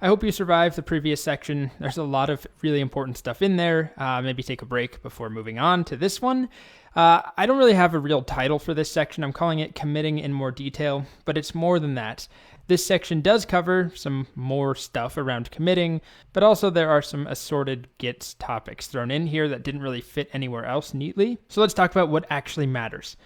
I hope you survived the previous section. There's a lot of really important stuff in there. Maybe take a break before moving on to this one. I don't really have a real title for this section. I'm calling it Committing in More Detail, but it's more than that. This section does cover some more stuff around committing, but also there are some assorted Git topics thrown in here that didn't really fit anywhere else neatly. So let's talk about what actually matters.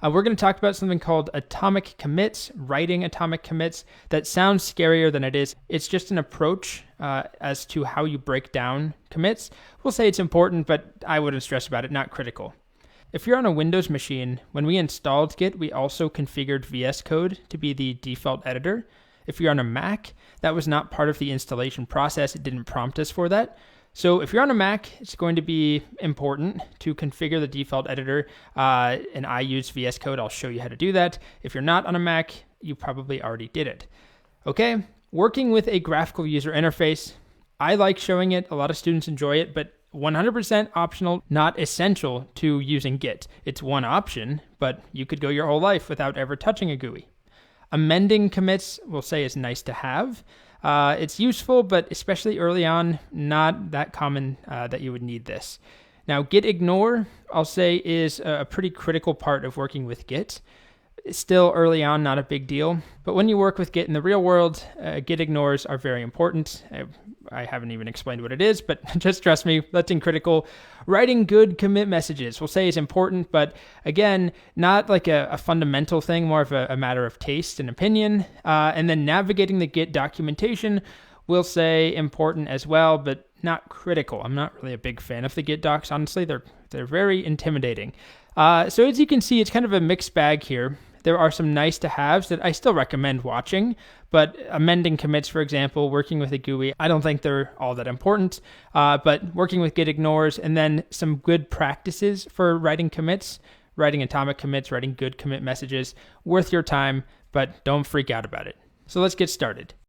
We're going to talk about something called atomic commits, writing atomic commits. That sounds scarier than it is. It's just an approach as to how you break down commits. We'll say it's important, but I wouldn't stress about it, not critical. If you're on a Windows machine, when we installed Git, we also configured VS Code to be the default editor. If you're on a Mac, that was not part of the installation process. It didn't prompt us for that. So if you're on a Mac, it's going to be important to configure the default editor, and I use VS Code. I'll show you how to do that. If you're not on a Mac, you probably already did it. Okay, working with a graphical user interface. I like showing it. A lot of students enjoy it, but 100% optional, not essential to using Git. It's one option, but you could go your whole life without ever touching a GUI. Amending commits, we'll say, is nice to have. It's useful, but especially early on, not that common that you would need this. Now, git ignore, I'll say, is a pretty critical part of working with Git. Still early on, not a big deal. But when you work with Git in the real world, git ignores are very important. I haven't even explained what it is, but just trust me, that's critical. Writing good commit messages, we'll say, is important, but again, not like a fundamental thing, more of a matter of taste and opinion. And then navigating the Git documentation, we'll say important as well, but not critical. I'm not really a big fan of the Git docs, honestly. They're very intimidating. So as you can see, it's kind of a mixed bag here. There are some nice to haves that I still recommend watching, but amending commits, for example, working with a GUI, I don't think they're all that important. But working with git ignores, and then some good practices for writing commits, writing atomic commits, writing good commit messages, worth your time, but don't freak out about it. So let's get started.